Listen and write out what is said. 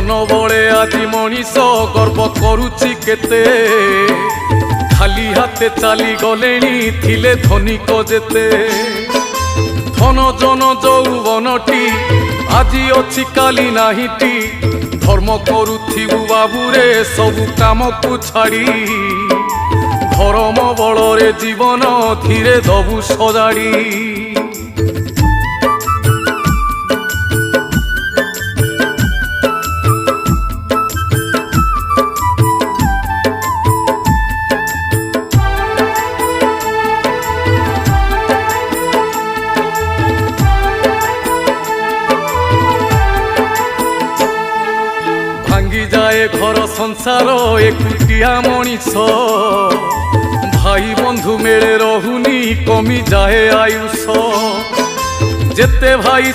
धन बड़े आज मनीष गर्व करुछि केते खाली हाथे चली गले थिले धनिक जेते धन जन यौवनटी आज अच्छी काली नाहीटी धर्म करुथिबु बाबूरे सबु काम को छाड़ी धर्म बलरे जीवन धीरे दबु सजाड़ी भांगी जाए घर संसार एकुटिया मनीष भाई बंधु मेले रहुनी कमी जाए आयुष जेते भाई